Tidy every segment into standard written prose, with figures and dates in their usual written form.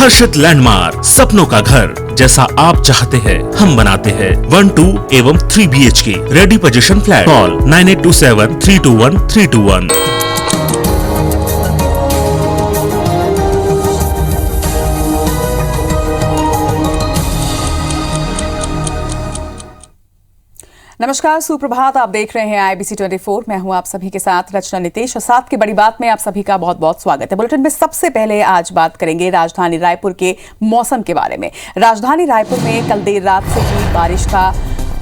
आकर्षित लैंडमार्क, सपनों का घर जैसा आप चाहते हैं हम बनाते हैं। 1, 2 एवं 3 BHK ready position flat. Call 9827321321। नमस्कार, सुप्रभात। आप देख रहे हैं IBC 24। मैं हूं आप सभी के साथ रचना नितेश और साथ की बड़ी बात में आप सभी का बहुत बहुत स्वागत है। बुलेटिन में सबसे पहले आज बात करेंगे राजधानी रायपुर के मौसम के बारे में। राजधानी रायपुर में कल देर रात से ही बारिश का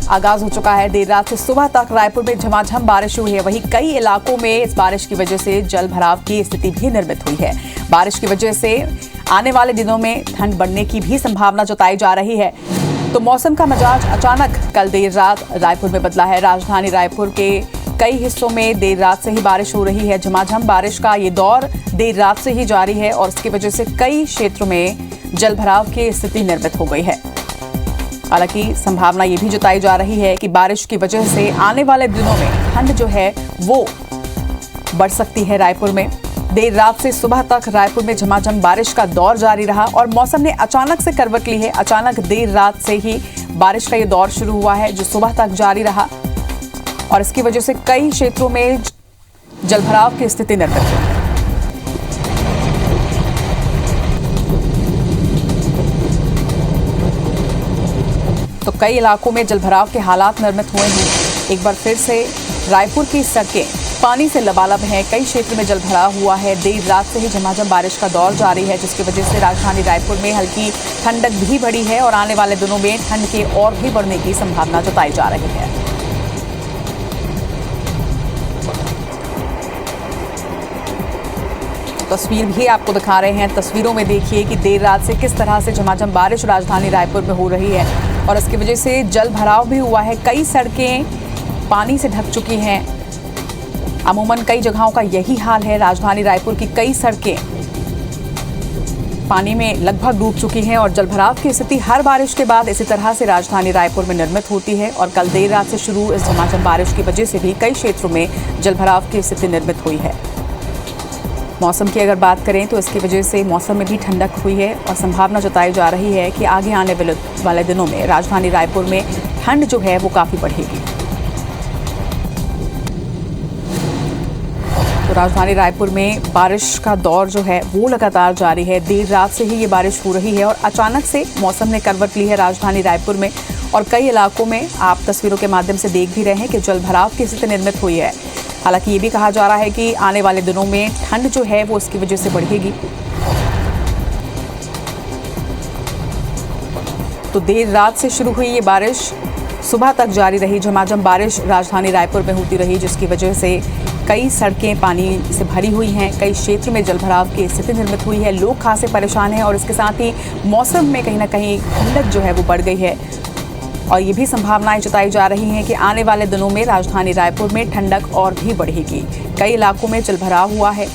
आगाज हो चुका है। देर रात से सुबह तक रायपुर में झमाझम बारिश हुई है। वहीं कई इलाकों में इस बारिश की वजह से जल भराव की स्थिति भी निर्मित हुई है। बारिश की वजह से आने वाले दिनों में ठंड बढ़ने की भी संभावना जताई जा रही है। तो मौसम का मिजाज अचानक कल देर रात रायपुर में बदला है। राजधानी रायपुर के कई हिस्सों में देर रात से ही बारिश हो रही है। झमाझम बारिश का ये दौर देर रात से ही जारी है और इसकी वजह से कई क्षेत्रों में जलभराव की स्थिति निर्मित हो गई है। हालांकि संभावना ये भी जताई जा रही है कि बारिश की वजह से आने वाले दिनों में ठंड जो है वो बढ़ सकती है। रायपुर में देर रात से सुबह तक रायपुर में झमाझम बारिश का दौर जारी रहा और मौसम ने अचानक से करवट ली है। अचानक देर रात से ही बारिश का ये दौर शुरू हुआ है जो सुबह तक जारी रहा और इसकी वजह से कई क्षेत्रों में जलभराव की स्थिति निर्मित हुई है। तो कई इलाकों में जलभराव के हालात निर्मित हुए हैं। एक बार फिर से रायपुर की सड़कें पानी से लबालब हैं। कई क्षेत्र में जलभराव हुआ है। देर रात से ही झमाझम बारिश का दौर जारी है जिसकी वजह से राजधानी रायपुर में हल्की ठंडक भी बढ़ी है और आने वाले दिनों में ठंड के और भी बढ़ने की संभावना जताई जा रही है। तस्वीर भी आपको दिखा रहे हैं। तस्वीरों में देखिए कि देर रात से किस तरह से झमाझम बारिश राजधानी रायपुर में हो रही है और इसकी वजह से जल भराव भी हुआ है। कई सड़कें पानी से ढक चुकी हैं। अमूमन कई जगहों का यही हाल है। राजधानी रायपुर की कई सड़कें पानी में लगभग डूब चुकी हैं और जलभराव की स्थिति हर बारिश के बाद इसी तरह से राजधानी रायपुर में निर्मित होती है और कल देर रात से शुरू इस झमाझम बारिश की वजह से भी कई क्षेत्रों में जलभराव की स्थिति निर्मित हुई है। मौसम की अगर बात करें तो इसकी वजह से मौसम में भी ठंडक हुई है और संभावना जताई जा रही है कि आगे आने वाले दिनों में राजधानी रायपुर में ठंड जो है वो काफ़ी बढ़ेगी। तो राजधानी रायपुर में बारिश का दौर जो है वो लगातार जारी है। देर रात से ही ये बारिश हो रही है और अचानक से मौसम ने करवट ली है राजधानी रायपुर में और कई इलाकों में आप तस्वीरों के माध्यम से देख भी रहे हैं कि जलभराव की स्थिति निर्मित हुई है। हालांकि ये भी कहा जा रहा है कि आने वाले दिनों में ठंड जो है वो इसकी वजह से बढ़ेगी। तो देर रात से शुरू हुई ये बारिश सुबह तक जारी रही। झमाझम बारिश राजधानी रायपुर में होती रही जिसकी वजह से कई सड़कें पानी से भरी हुई हैं। कई क्षेत्र में जलभराव की स्थिति निर्मित हुई है। लोग खासे परेशान हैं और इसके साथ ही मौसम में कहीं ना कहीं ठंडक जो है वो बढ़ गई है और ये भी संभावनाएं जताई जा रही हैं कि आने वाले दिनों में राजधानी रायपुर में ठंडक और भी बढ़ेगी। कई इलाकों में जलभराव हुआ है।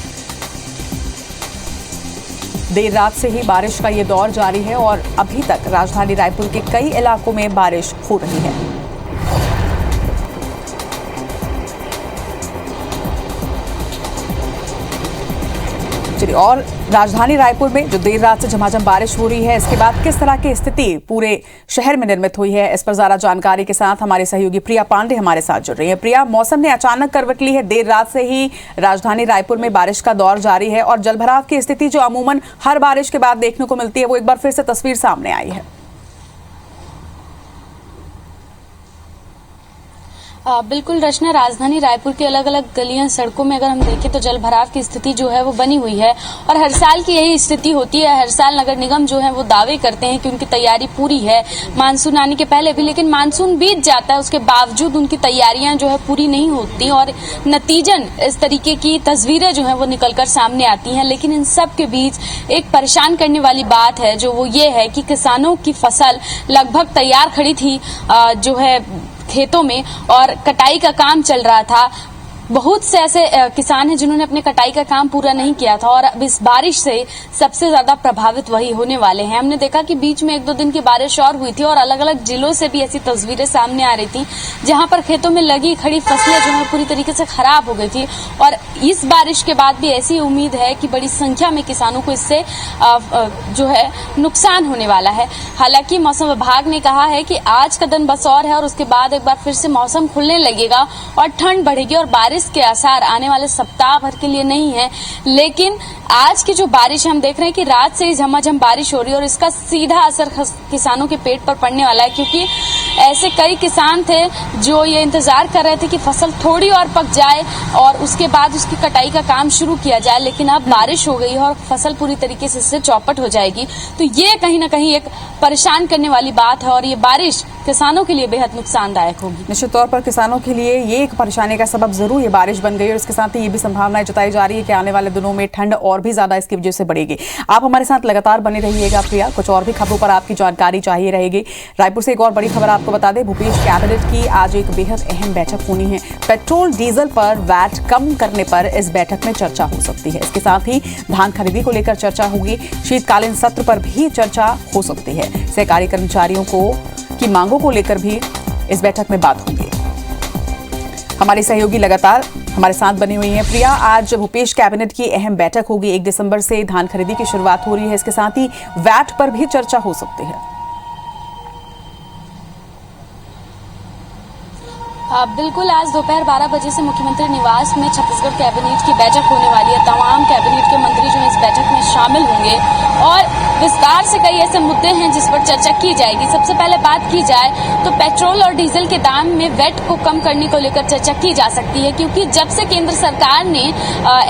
देर रात से ही बारिश का ये दौर जारी है और अभी तक राजधानी रायपुर के कई इलाकों में बारिश हो रही है। चलिए, और राजधानी रायपुर में जो देर रात से झमाझम बारिश हो रही है इसके बाद किस तरह की स्थिति पूरे शहर में निर्मित हुई है, इस पर ज्यादा जानकारी के साथ हमारे सहयोगी प्रिया पांडे हमारे साथ जुड़ रही है। प्रिया, मौसम ने अचानक करवट ली है। देर रात से ही राजधानी रायपुर में बारिश का दौर जारी है और जलभराव की स्थिति जो अमूमन हर बारिश के बाद देखने को मिलती है वो एक बार फिर से तस्वीर सामने आई है। बिल्कुल रचना, राजधानी रायपुर के अलग अलग गलियां सड़कों में अगर हम देखें तो जलभराव की स्थिति जो है वो बनी हुई है और हर साल की यही स्थिति होती है। हर साल नगर निगम जो है वो दावे करते हैं कि उनकी तैयारी पूरी है मानसून आने के पहले भी, लेकिन मानसून बीत जाता है उसके बावजूद उनकी तैयारियां जो है पूरी नहीं होती और नतीजन इस तरीके की तस्वीरें जो है वो निकलकर सामने आती हैं। लेकिन इन सब के बीच एक परेशान करने वाली बात है जो वो ये है कि किसानों की फसल लगभग तैयार खड़ी थी जो है खेतों में और कटाई का काम चल रहा था। बहुत से ऐसे किसान हैं जिन्होंने अपने कटाई का काम पूरा नहीं किया था और अब इस बारिश से सबसे ज्यादा प्रभावित वही होने वाले हैं। हमने देखा कि बीच में 1-2 दिन की बारिश और हुई थी और अलग अलग जिलों से भी ऐसी तस्वीरें सामने आ रही थी जहां पर खेतों में लगी खड़ी फसलें जो है पूरी तरीके से खराब हो गई थी। और इस बारिश के बाद भी ऐसी उम्मीद है कि बड़ी संख्या में किसानों को इससे जो है नुकसान होने वाला है। हालांकि मौसम विभाग ने कहा है कि आज का दिन बस और है और उसके बाद एक बार फिर से मौसम खुलने लगेगा और ठंड बढ़ेगी और बारिश के आसार आने वाले सप्ताह भर के लिए नहीं है। लेकिन आज की जो बारिश हम देख रहे हैं कि रात से ही झमाझम बारिश हो रही है और इसका सीधा असर किसानों के पेट पर पड़ने वाला है, क्योंकि ऐसे कई किसान थे जो ये इंतजार कर रहे थे कि फसल थोड़ी और पक जाए और उसके बाद उसकी कटाई का काम शुरू किया जाए, लेकिन अब बारिश हो गई है और फसल पूरी तरीके से इससे चौपट हो जाएगी। तो ये कहीं ना कहीं एक परेशान करने वाली बात है और ये बारिश किसानों के लिए बेहद नुकसानदायक होगी। निश्चित तौर पर किसानों के लिए ये एक परेशानी का सबब जरूर ये बारिश बन गई और इसके साथ ही ये भी संभावनाएं जताई जा रही है कि आने वाले दिनों में ठंड और भी ज्यादा इसकी वजह से बढ़ेगी। आप हमारे साथ लगातार बने रहिएगा प्रिया, कुछ और भी खबरों पर आपकी जानकारी चाहिए रहेगी। रायपुर से एक और बड़ी खबर आपको बता दें, भूपेश कैबिनेट की आज एक बेहद अहम बैठक होनी है। पेट्रोल डीजल पर वैट कम करने पर इस बैठक में चर्चा हो सकती है। इसके साथ ही धान खरीदी को लेकर चर्चा होगी, शीतकालीन सत्र पर भी चर्चा हो सकती है। सहकारी कर्मचारियों की मांगों को लेकर भी इस बैठक में बात होगी। हमारी सहयोगी लगातार हमारे साथ बनी हुई हैं। प्रिया, आज भूपेश कैबिनेट की अहम बैठक होगी। 1 दिसंबर से धान खरीदी की शुरुआत हो रही है, इसके साथ ही वैट पर भी चर्चा हो सकती है। बिल्कुल, आज दोपहर 12 बजे से मुख्यमंत्री निवास में छत्तीसगढ़ कैबिनेट की बैठक होने वाली है। तमाम कैबिनेट के मंत्री जो इस बैठक में शामिल होंगे और विस्तार से कई ऐसे मुद्दे हैं जिस पर चर्चा की जाएगी। सबसे पहले बात की जाए तो पेट्रोल और डीजल के दाम में वैट को कम करने को लेकर चर्चा की जा सकती है, क्योंकि जब से केंद्र सरकार ने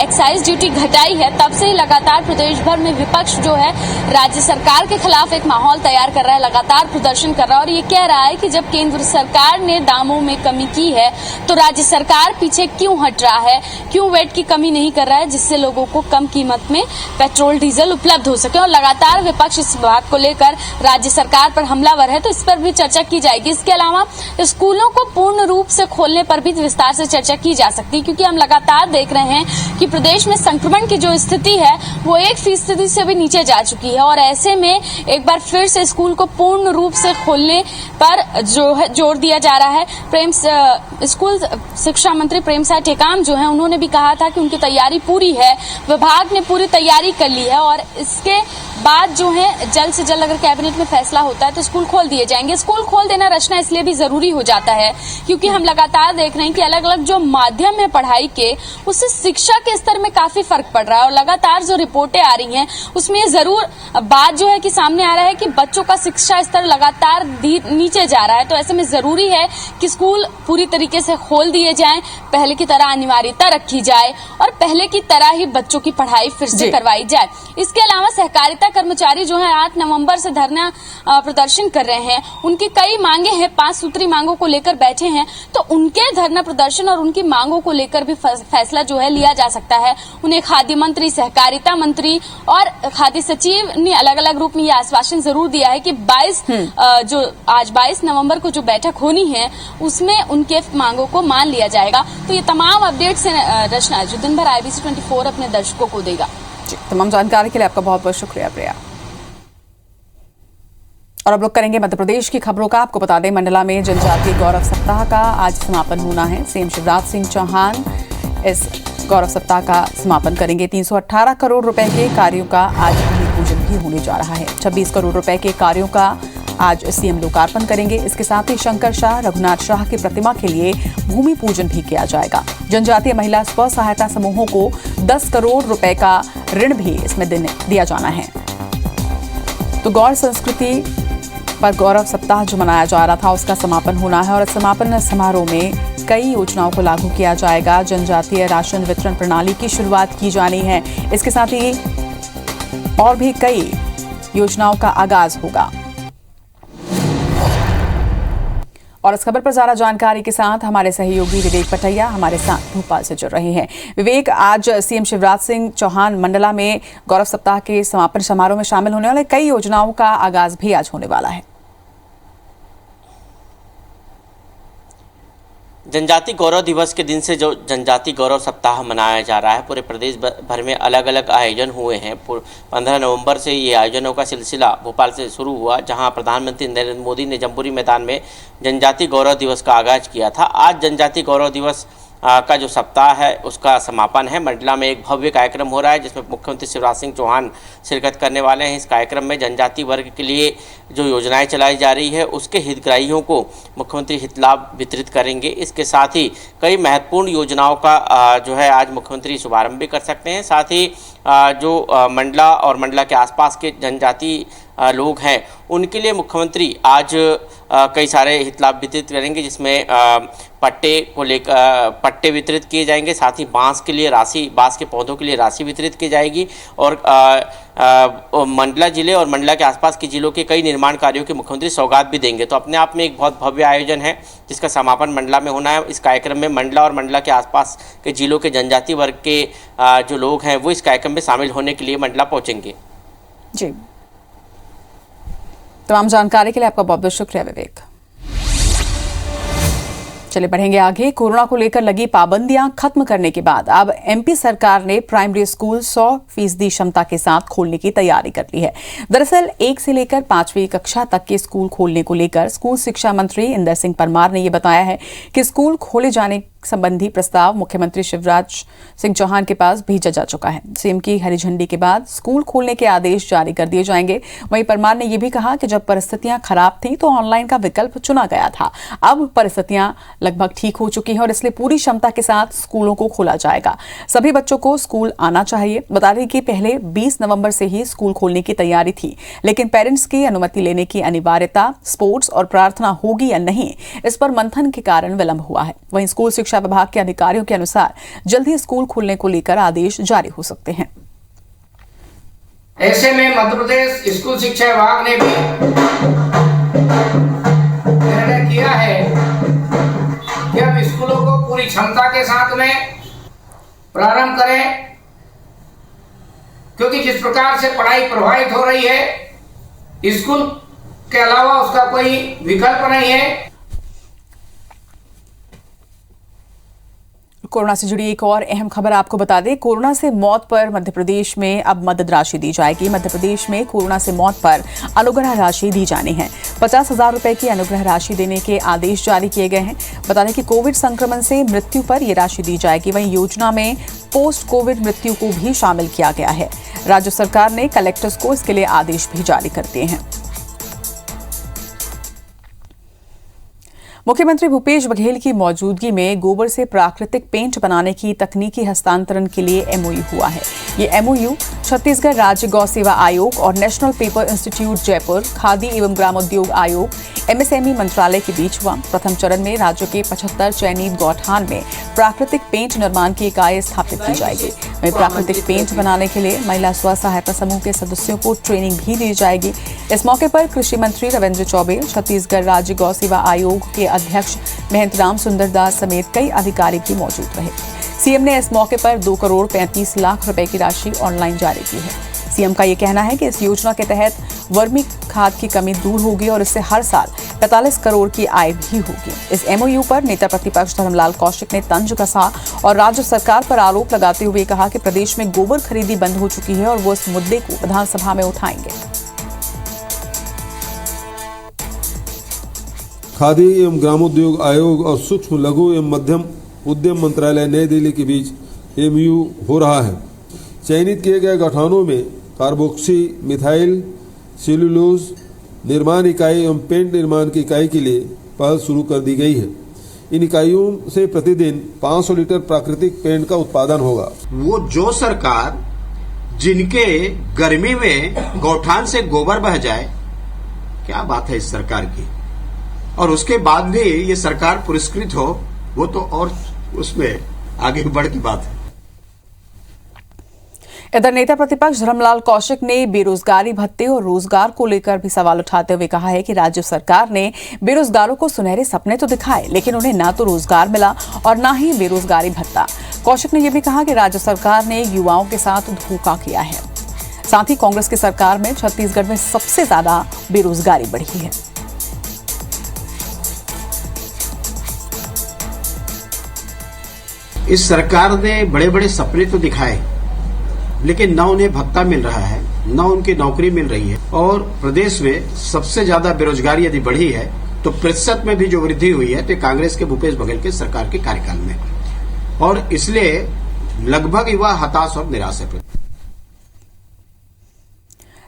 एक्साइज ड्यूटी घटाई है तब से ही लगातार प्रदेश भर में विपक्ष जो है राज्य सरकार के खिलाफ एक माहौल तैयार कर रहा है, लगातार प्रदर्शन कर रहा है और ये कह रहा है कि जब केंद्र सरकार ने दामों में कमी की है तो राज्य सरकार पीछे क्यों हट रहा है, क्यों वैट की कमी नहीं कर रहा है जिससे लोगों को कम कीमत में पेट्रोल डीजल उपलब्ध हो सके। और लगातार विपक्ष इस बात को लेकर राज्य सरकार पर हमलावर है, तो इस पर भी चर्चा की जाएगी। इसके अलावा स्कूलों को पूर्ण रूप से खोलने पर भी विस्तार से चर्चा की जा सकती है, क्योंकि हम लगातार देख रहे हैं कि प्रदेश में संक्रमण की जो स्थिति है वो 1% से भी नीचे जा चुकी है और ऐसे में एक बार फिर से स्कूल को पूर्ण रूप से खोलने पर जो है जोर दिया जा रहा है। स्कूल शिक्षा मंत्री प्रेमसाय टेकाम जो है उन्होंने भी कहा था कि उनकी तैयारी पूरी है, विभाग ने पूरी तैयारी कर ली है और इसके बाद जो है जल्द से जल्द अगर कैबिनेट में फैसला होता है तो स्कूल खोल दिए जाएंगे। स्कूल खोल देना रचना इसलिए भी जरूरी हो जाता है क्योंकि हम लगातार देख रहे हैं कि अलग अलग जो माध्यम है पढ़ाई के उससे शिक्षा के स्तर में काफी फर्क पड़ रहा है और लगातार जो रिपोर्टें आ रही हैं उसमें जरूर बात जो है कि सामने आ रहा है कि बच्चों का शिक्षा स्तर लगातार नीचे जा रहा है। तो ऐसे में जरूरी है कि स्कूल पूरी तरीके से खोल दिए जाएं, पहले की तरह अनिवार्यता रखी जाए और पहले की तरह ही बच्चों की पढ़ाई फिर से करवाई जाए। इसके अलावा सहकारिता कर्मचारी जो है 8 नवंबर से धरना प्रदर्शन कर रहे हैं, उनकी कई मांगे हैं, 5 सूत्री मांगों को लेकर बैठे हैं, तो उनके धरना प्रदर्शन और उनकी मांगों को लेकर भी फैसला जो है लिया जा सकता है। उन्हें खाद्य मंत्री, सहकारिता मंत्री और खाद्य सचिव ने अलग अलग रूप में यह आश्वासन जरूर दिया है कि 22 नवंबर को जो बैठक होनी है उसमें उनके मांगों को मान लिया जाएगा। तो ये तमाम अपडेट्स रचना जो दिन भर IBC 24 अपने दर्शकों को देगा। तमाम जानकारी के लिए आपका बहुत बहुत शुक्रिया प्रिया। और अब लोग करेंगे मध्य प्रदेश की खबरों का। आपको बता दें, मंडला में जनजातीय गौरव सप्ताह का आज समापन होना है। सीएम शिवराज सिंह चौहान इस गौरव सप्ताह का समापन करेंगे। 318 करोड़ रुपए के कार्यों का आज भूमि पूजन भी होने जा रहा है। 26 करोड़ रुपए के कार्यों का आज सीएम लोकार्पण करेंगे। इसके साथ ही शंकर शाह, रघुनाथ शाह की प्रतिमा के लिए भूमि पूजन भी किया जाएगा। जनजातीय महिला स्व सहायता समूहों को 10 करोड़ रुपए का ऋण भी इसमें दिया जाना है। तो गौर संस्कृति पर गौरव सप्ताह जो मनाया जा रहा था उसका समापन होना है और समापन समारोह में कई योजनाओं को लागू किया जाएगा। जनजातीय राशन वितरण प्रणाली की शुरुआत की जानी है। इसके साथ ही और भी कई योजनाओं का आगाज होगा। और इस खबर पर ज्यादा जानकारी के साथ हमारे सहयोगी विवेक पटैया हमारे साथ भोपाल से जुड़ रहे हैं। विवेक, आज सीएम शिवराज सिंह चौहान मंडला में गौरव सप्ताह के समापन समारोह में शामिल होने वाले कई योजनाओं का आगाज भी आज होने वाला है। जनजाति गौरव दिवस के दिन से जो जनजाति गौरव सप्ताह मनाया जा रहा है, पूरे प्रदेश भर में अलग अलग आयोजन हुए हैं। 15 नवंबर से ये आयोजनों का सिलसिला भोपाल से शुरू हुआ, जहां प्रधानमंत्री नरेंद्र मोदी ने जम्बूरी मैदान में जनजाति गौरव दिवस का आगाज किया था। आज जनजाति गौरव दिवस का जो सप्ताह है उसका समापन है। मंडला में एक भव्य कार्यक्रम हो रहा है जिसमें मुख्यमंत्री शिवराज सिंह चौहान शिरकत करने वाले हैं। इस कार्यक्रम में जनजाति वर्ग के लिए जो योजनाएं चलाई जा रही है उसके हितग्राहियों को मुख्यमंत्री हित लाभ वितरित करेंगे। इसके साथ ही कई महत्वपूर्ण योजनाओं का जो है आज मुख्यमंत्री शुभारंभ भी कर सकते हैं। साथ ही जो मंडला और मंडला के आसपास के जनजाति लोग हैं उनके लिए मुख्यमंत्री आज कई सारे हित लाभ वितरित करेंगे, जिसमें पट्टे को लेकर पट्टे वितरित किए जाएंगे। साथ ही बांस के लिए राशि, बांस के पौधों के लिए राशि वितरित की जाएगी और मंडला जिले और मंडला के आसपास के जिलों के कई निर्माण कार्यों की मुख्यमंत्री सौगात भी देंगे। तो अपने आप में एक बहुत भव्य आयोजन है जिसका समापन मंडला में होना है। इस कार्यक्रम में मंडला और मंडला के आसपास के जिलों के जनजाति वर्ग के जो लोग हैं वो इस कार्यक्रम में शामिल होने के लिए मंडला पहुँचेंगे। जी, तमाम जानकारी के लिए आपका बहुत बहुत शुक्रिया विवेक। चलिए बढ़ेंगे आगे। कोरोना को लेकर लगी पाबंदियां खत्म करने के बाद अब एमपी सरकार ने प्राइमरी स्कूल 100% क्षमता के साथ खोलने की तैयारी कर ली है। दरअसल 1 से लेकर 5वीं कक्षा तक के स्कूल खोलने को लेकर स्कूल शिक्षा मंत्री इंदर सिंह परमार ने यह बताया है कि स्कूल खोले जाने संबंधी प्रस्ताव मुख्यमंत्री शिवराज सिंह चौहान के पास भेजा जा चुका है। सीएम की हरी झंडी के बाद स्कूल खोलने के आदेश जारी कर दिए जाएंगे। वहीं परमार ने यह भी कहा कि जब परिस्थितियां खराब थीं तो ऑनलाइन का विकल्प चुना गया था। अब परिस्थितियां लगभग ठीक हो चुकी हैं और इसलिए पूरी क्षमता के साथ स्कूलों को खोला जाएगा। सभी बच्चों को स्कूल आना चाहिए। बता दें कि पहले 20 नवंबर से ही स्कूल खोलने की तैयारी थी, लेकिन पेरेंट्स की अनुमति लेने की अनिवार्यता, स्पोर्ट्स और प्रार्थना होगी या नहीं, इस पर मंथन के कारण विलंब हुआ है। वहीं स्कूल शिक्षा विभाग के अधिकारियों के अनुसार जल्द ही स्कूल खोलने को लेकर आदेश जारी हो सकते हैं। ऐसे में मध्य प्रदेश स्कूल शिक्षा विभाग ने भी निर्णय किया है कि अब स्कूलों को पूरी क्षमता के साथ में प्रारंभ करें, क्योंकि जिस प्रकार से पढ़ाई प्रभावित हो रही है स्कूल के अलावा उसका कोई विकल्प नहीं है। कोरोना से जुड़ी एक और अहम खबर आपको बता दें। कोरोना से मौत पर मध्य प्रदेश में अब मदद राशि दी जाएगी। मध्य प्रदेश में कोरोना से मौत पर अनुग्रह राशि दी जानी है। 50,000 रुपए की अनुग्रह राशि देने के आदेश जारी किए गए हैं। बता दें कि कोविड संक्रमण से मृत्यु पर यह राशि दी जाएगी। वहीं योजना में पोस्ट कोविड मृत्यु को भी शामिल किया गया है। राज्य सरकार ने कलेक्टर्स को इसके लिए आदेश भी जारी कर दिए हैं। मुख्यमंत्री भूपेश बघेल की मौजूदगी में गोबर से प्राकृतिक पेंट बनाने की तकनीकी हस्तांतरण के लिए एमओयू हुआ है। ये एमओयू छत्तीसगढ़ राज्य गौ सेवा आयोग और national paper institute Jaipur, khadi एवं ग्रामोद्योग आयोग, एमएसएमई मंत्रालय के बीच हुआ। प्रथम चरण में राज्य के 75 चयनित गौठान में प्राकृतिक पेंट निर्माण की इकाई स्थापित की जाएगी। वहीं प्राकृतिक पेंट बनाने के लिए महिला स्व सहायता समूह के सदस्यों को ट्रेनिंग भी दी जाएगी। इस मौके पर कृषि मंत्री रविंद्र चौबे, छत्तीसगढ़ राज्य गौ सेवा आयोग के अध्यक्ष महंत राम सुंदर दास समेत कई अधिकारी भी मौजूद रहे। सीएम ने इस मौके पर 2 करोड़ 35 लाख रुपए की राशि ऑनलाइन जारी की है। सीएम का ये कहना है कि इस योजना के तहत वर्मी खाद की कमी दूर होगी और इससे हर साल 45 करोड़ की आय भी होगी। इस एमओयू पर नेता प्रतिपक्ष धर्मलाल कौशिक ने तंज कसा और राज्य सरकार पर आरोप लगाते हुए कहा कि प्रदेश में गोबर खरीदी बंद हो चुकी है और वो इस मुद्दे को विधानसभा में उठाएंगे। खादी एवं ग्रामोद्योग आयोग और सूक्ष्म लघु एवं मध्यम उद्यम मंत्रालय नई दिल्ली के बीच एमओयू हो रहा है। चयनित किए गए गौठानों में कार्बोक्सी मिथाइल सेल्यूलोज निर्माण इकाई एवं पेंट निर्माण की इकाई के लिए पहल शुरू कर दी गई है। इन इकाइयों से प्रतिदिन 500 लीटर प्राकृतिक पेंट का उत्पादन होगा। वो जो सरकार जिनके गर्मी में गौठान से गोबर बह जाए, क्या बात है इस सरकार की, और उसके बाद भी ये सरकार पुरस्कृत हो, वो तो और उसमें आगे बढ़ की बात है। इधर नेता प्रतिपक्ष धर्मलाल कौशिक ने बेरोजगारी भत्ते और रोजगार को लेकर भी सवाल उठाते हुए कहा है कि राज्य सरकार ने बेरोजगारों को सुनहरे सपने तो दिखाए, लेकिन उन्हें ना तो रोजगार मिला और ना ही बेरोजगारी भत्ता। कौशिक ने यह भी कहा कि राज्य सरकार ने युवाओं के साथ धोखा किया है। साथ ही कांग्रेस की सरकार में छत्तीसगढ़ में सबसे ज्यादा बेरोजगारी बढ़ी है। इस सरकार ने बड़े बड़े सपने तो दिखाए, लेकिन न उन्हें भत्ता मिल रहा है, न उनकी नौकरी मिल रही है। और प्रदेश में सबसे ज्यादा बेरोजगारी यदि बढ़ी है तो प्रतिशत में भी जो वृद्धि हुई है तो कांग्रेस के भूपेश बघेल के सरकार के कार्यकाल में, और इसलिए लगभग युवा हताश और निराश है।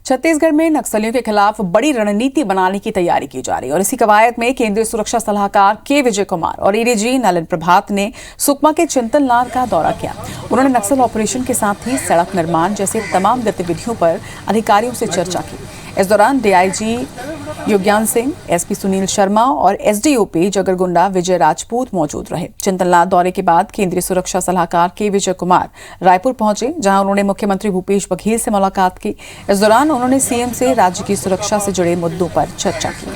छत्तीसगढ़ में नक्सलियों के खिलाफ बड़ी रणनीति बनाने की तैयारी की जा रही है और इसी कवायद में केंद्रीय सुरक्षा सलाहकार के विजय कुमार और एडीजी नलिन प्रभात ने सुकमा के चिंतलनार का दौरा किया। उन्होंने नक्सल ऑपरेशन के साथ ही सड़क निर्माण जैसे तमाम गतिविधियों पर अधिकारियों से चर्चा की। इस दौरान डीआईजी योज्ञान सिंह, एसपी सुनील शर्मा और एसडीओपी जगरगुंडा विजय राजपूत मौजूद रहे। चिंतलनार दौरे के बाद केंद्रीय सुरक्षा सलाहकार के विजय कुमार रायपुर पहुंचे, जहां उन्होंने मुख्यमंत्री भूपेश बघेल से मुलाकात की। इस दौरान उन्होंने सीएम से राज्य की सुरक्षा से जुड़े मुद्दों पर चर्चा की।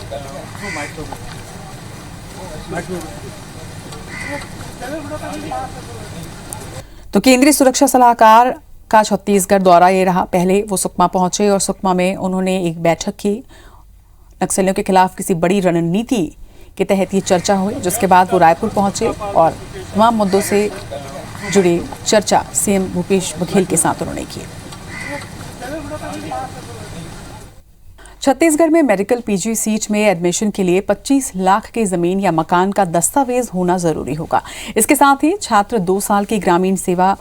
तो केंद्रीय सुरक्षा सलाहकार का छत्तीसगढ़ दौरा ये रहा। पहले वो सुकमा पहुंचे और सुकमा में उन्होंने एक बैठक की। नक्सलियों के खिलाफ किसी बड़ी रणनीति के तहत ये चर्चा हुई, जिसके बाद वो रायपुर पहुंचे और तमाम मुद्दों से जुड़ी चर्चा सीएम भूपेश बघेल के साथ उन्होंने की। छत्तीसगढ़ में मेडिकल पीजी सीट में एडमिशन के लिए 25 लाख की जमीन या मकान का दस्तावेज होना जरूरी होगा। इसके साथ ही छात्र 2 साल की ग्रामीण सेवा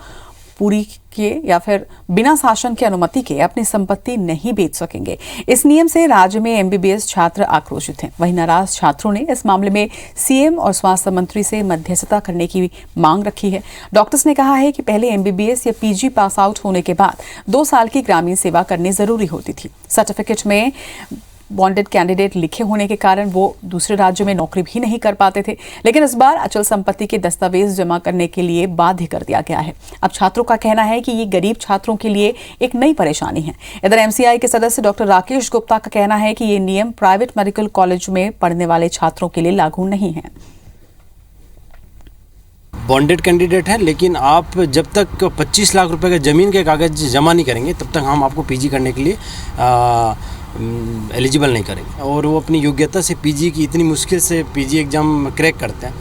पूरी किए या फिर बिना शासन की अनुमति के अपनी संपत्ति नहीं बेच सकेंगे। इस नियम से राज्य में एमबीबीएस छात्र आक्रोशित हैं। वहीं नाराज छात्रों ने इस मामले में सीएम और स्वास्थ्य मंत्री से मध्यस्थता करने की मांग रखी है। डॉक्टर्स ने कहा है कि पहले एमबीबीएस या पीजी पास आउट होने के बाद 2 साल की ग्रामीण सेवा करनी जरूरी होती थी। सर्टिफिकेट में बॉन्डेड कैंडिडेट लिखे होने के कारण वो दूसरे राज्यों में नौकरी भी नहीं कर पाते थे, लेकिन इस बार अचल संपत्ति के दस्तावेज जमा करने के लिए बाध्य कर दिया गया है। अब छात्रों का कहना है कि ये गरीब छात्रों के लिए एक नई परेशानी है। इधर एमसीआई के सदस्य डॉक्टर राकेश गुप्ता का कहना है कि ये नियम प्राइवेट मेडिकल कॉलेज में पढ़ने वाले छात्रों के लिए लागू नहीं है। बॉन्डेड कैंडिडेट है, लेकिन आप जब तक 25 लाख रुपए का ज़मीन के कागज जमा नहीं करेंगे तब तक हम आपको पीजी करने के लिए एलिजिबल नहीं करेंगे। और वो अपनी योग्यता से पीजी की इतनी मुश्किल से पीजी एग्ज़ाम क्रैक करते हैं।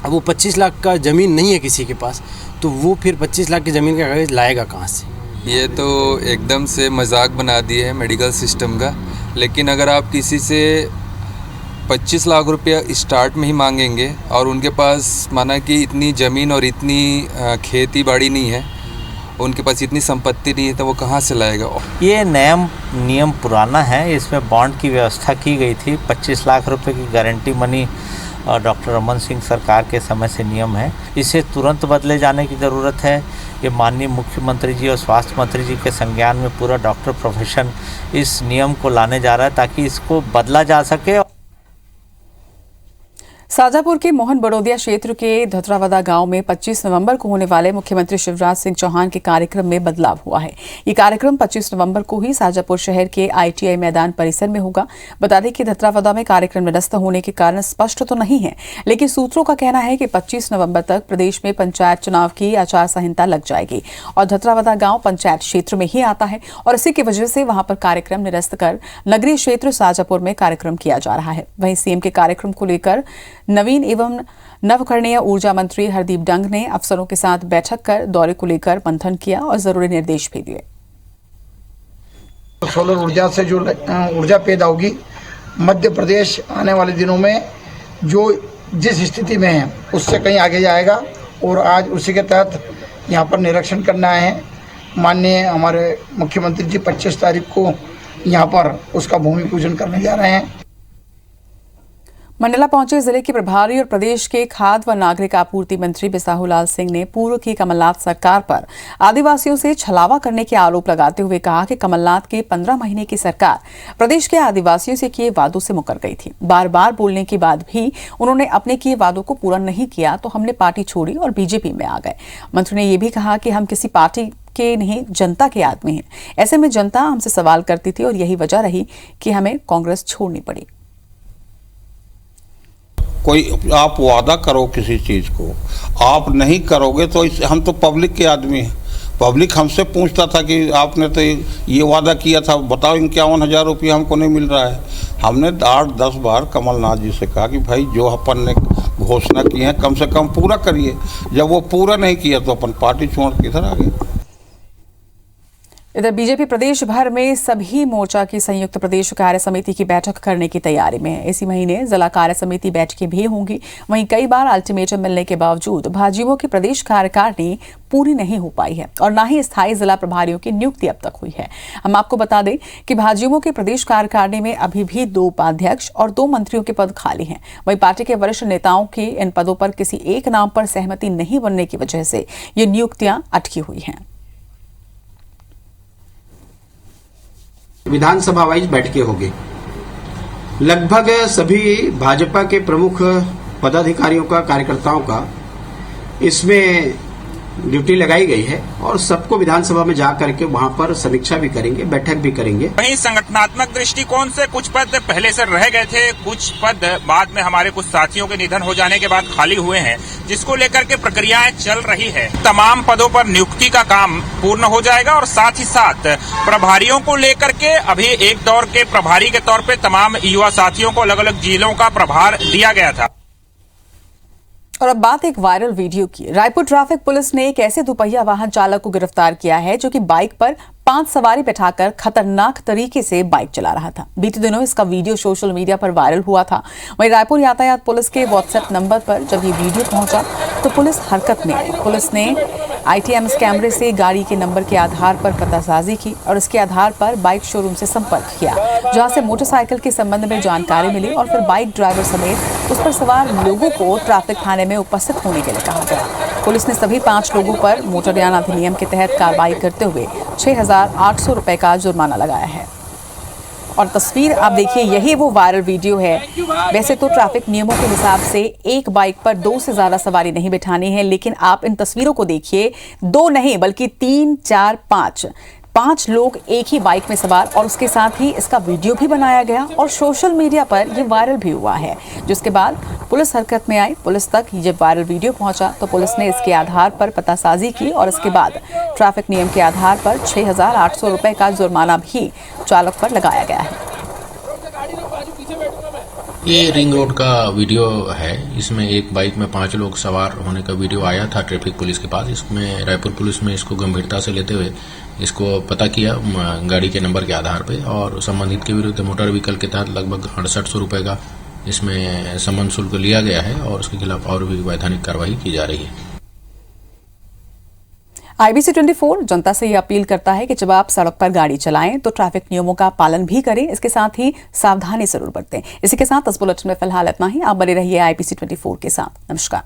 अब वो 25 लाख का ज़मीन नहीं है किसी के पास, तो वो फिर 25 लाख की ज़मीन का कागज लाएगा कहाँ से? ये तो एकदम से मजाक बना दिए है मेडिकल सिस्टम का। लेकिन अगर आप किसी से 25 लाख रुपया स्टार्ट में ही मांगेंगे और उनके पास माना कि इतनी ज़मीन और इतनी खेती बाड़ी नहीं है, उनके पास इतनी संपत्ति नहीं है, तो वो कहाँ से लाएगा? ये नियम पुराना है। इसमें बॉन्ड की व्यवस्था की गई थी। 25 लाख रुपए की guarantee money doctor Raman Singh सरकार के समय से नियम है। इसे तुरंत बदले जाने की ज़रूरत है। ये माननीय मुख्यमंत्री जी और स्वास्थ्य मंत्री जी के संज्ञान में पूरा डॉक्टर प्रोफेशन इस नियम को लाने जा रहा है ताकि इसको बदला जा सके। शाजापुर के मोहन बड़ौदिया क्षेत्र के धतरावदा गांव में 25 नवंबर को होने वाले मुख्यमंत्री शिवराज सिंह चौहान के कार्यक्रम में बदलाव हुआ है। ये कार्यक्रम 25 नवंबर को ही शाजापुर शहर के आईटीआई मैदान परिसर में होगा। बता दें कि धतरावदा में कार्यक्रम निरस्त होने के कारण स्पष्ट तो नहीं है, लेकिन सूत्रों का कहना है कि 25 नवंबर तक प्रदेश में पंचायत चुनाव की आचार संहिता लग जाएगी और धतरावदा गांव पंचायत क्षेत्र में ही आता है और इसी की वजह से वहां पर कार्यक्रम निरस्त कर नगरीय क्षेत्र शाजापुर में कार्यक्रम किया जा रहा है। वहीं सीएम के कार्यक्रम को लेकर नवीन एवं नवकरणीय ऊर्जा मंत्री हरदीप डंग ने अफसरों के साथ बैठक कर दौरे को लेकर मंथन किया और जरूरी निर्देश भी दिए। सोलर ऊर्जा से जो ऊर्जा पैदा होगी, मध्य प्रदेश आने वाले दिनों में जो जिस स्थिति में है उससे कहीं आगे जाएगा और आज उसी के तहत यहाँ पर निरीक्षण करना है। माननीय हमारे मुख्यमंत्री जी 25 तारीख को यहाँ पर उसका भूमि पूजन करने जा रहे हैं। मंडला पहुंचे जिले के प्रभारी और प्रदेश के खाद्य व नागरिक आपूर्ति मंत्री बिसाहूलाल सिंह ने पूर्व की कमलनाथ सरकार पर आदिवासियों से छलावा करने के आरोप लगाते हुए कहा कि कमलनाथ के 15 महीने की सरकार प्रदेश के आदिवासियों से किए वादों से मुकर गई थी। बार बार बोलने के बाद भी उन्होंने अपने किए वादों को पूरा नहीं किया तो हमने पार्टी छोड़ी और बीजेपी में आ गए। मंत्री ने यह भी कहा कि हम किसी पार्टी के नहीं, जनता के आदमी हैं। ऐसे में जनता हमसे सवाल करती थी और यही वजह रही कि हमें कांग्रेस छोड़नी पड़ी। कोई आप वादा करो किसी चीज़ को, आप नहीं करोगे तो हम तो पब्लिक के आदमी हैं। पब्लिक हमसे पूछता था कि आपने तो ये वादा किया था, बताओ 51,000 रुपया हमको नहीं मिल रहा है। हमने 8-10 बार कमलनाथ जी से कहा कि भाई जो अपन ने घोषणा की है कम से कम पूरा करिए। जब वो पूरा नहीं किया तो अपन पार्टी छोड़ के इधर आ गए। इधर बीजेपी प्रदेश भर में सभी मोर्चा की संयुक्त प्रदेश कार्य समिति की बैठक करने की तैयारी में है। इसी महीने जिला कार्य समिति बैठकें भी होंगी। वहीं कई बार अल्टीमेटम मिलने के बावजूद भाजयुमो की प्रदेश कार्यकारिणी पूरी नहीं हो पाई है और न ही स्थायी जिला प्रभारियों की नियुक्ति अब तक हुई है। हम आपको बता दें कि भाजयुमो की प्रदेश कार्यकारिणी में अभी भी 2 उपाध्यक्ष और 2 मंत्रियों के पद खाली हैं। वहीं पार्टी के वरिष्ठ नेताओं के इन पदों पर किसी एक नाम पर सहमति नहीं बनने की वजह से ये नियुक्तियां अटकी हुई हैं। विधानसभा वाइज बैठकें होगी। लगभग सभी भाजपा के प्रमुख पदाधिकारियों का, कार्यकर्ताओं का इसमें ड्यूटी लगाई गई है और सबको विधानसभा में जा करके वहां पर समीक्षा भी करेंगे, बैठक भी करेंगे। वहीं संगठनात्मक दृष्टिकोण से कुछ पद पहले से रह गए थे, कुछ पद बाद में हमारे कुछ साथियों के निधन हो जाने के बाद खाली हुए हैं, जिसको लेकर के प्रक्रियाएं चल रही है। तमाम पदों पर नियुक्ति का काम पूर्ण हो जाएगा और साथ ही साथ प्रभारियों को लेकर के अभी एक दौर के प्रभारी के तौर पर तमाम युवा साथियों को अलग अलग जिलों का प्रभार दिया गया था। और अब बात एक वायरल वीडियो की। रायपुर ट्रैफिक पुलिस ने एक ऐसे दुपहिया वाहन चालक को गिरफ्तार किया है जो कि बाइक पर 5 सवारी बैठाकर खतरनाक तरीके से बाइक चला रहा था। बीते दिनों इसका वीडियो सोशल मीडिया पर वायरल हुआ था। वहीं रायपुर यातायात पुलिस के व्हाट्सएप नंबर पर जब ये वीडियो पहुंचा तो पुलिस हरकत में आई। पुलिस ने ITMS कैमरे से गाड़ी के नंबर के आधार पर पतासाजी की और इसके आधार पर बाइक शोरूम से संपर्क किया, जहां से मोटरसाइकिल के संबंध में जानकारी मिली और फिर बाइक ड्राइवर समेत उस पर सवार लोगों को ट्रैफिक थाने में उपस्थित होने के लिए कहा गया। पुलिस ने सभी 5 लोगों पर मोटरयान अधिनियम के तहत कार्रवाई करते हुए 6,800 रुपए का जुर्माना लगाया है। और तस्वीर आप देखिए, यही वो वायरल वीडियो है। वैसे तो ट्रैफिक नियमों के हिसाब से एक बाइक पर 2 से ज्यादा सवारी नहीं बिठानी है, लेकिन आप इन तस्वीरों को देखिए, 2 नहीं बल्कि 3, 4, 5 लोग एक ही बाइक में सवार और उसके साथ ही इसका वीडियो भी बनाया गया और सोशल मीडिया पर यह वायरल भी हुआ है। जिसके बाद पुलिस हरकत में आई। पुलिस तक जब वायरल वीडियो पहुंचा तो पुलिस ने इसके आधार पर पतासाजी की और इसके बाद ट्रैफिक नियम के आधार पर 6,800 रुपए का जुर्माना भी चालक पर लगाया गया है। ये रिंग रोड का वीडियो है। इसमें एक बाइक में 5 लोग सवार होने का वीडियो आया था ट्रैफिक पुलिस के पास। इसमें रायपुर पुलिस में इसको गंभीरता से लेते हुए इसको पता किया गाड़ी के नंबर के आधार पे और संबंधित के विरुद्ध मोटर व्हीकल के तहत लगभग 6800 रुपए का इसमें सम्मान शुल्क लिया गया है और उसके खिलाफ और भी वैधानिक कार्रवाई की जा रही है। IBC 24 जनता से ये अपील करता है कि जब आप सड़क पर गाड़ी चलाएं तो ट्रैफिक नियमों का पालन भी करें, इसके साथ ही सावधानी जरूर बरतें। इसी के साथ इस बुलेटिन में फिलहाल इतना ही। आप बने रहिए IBC 24 के साथ। नमस्कार।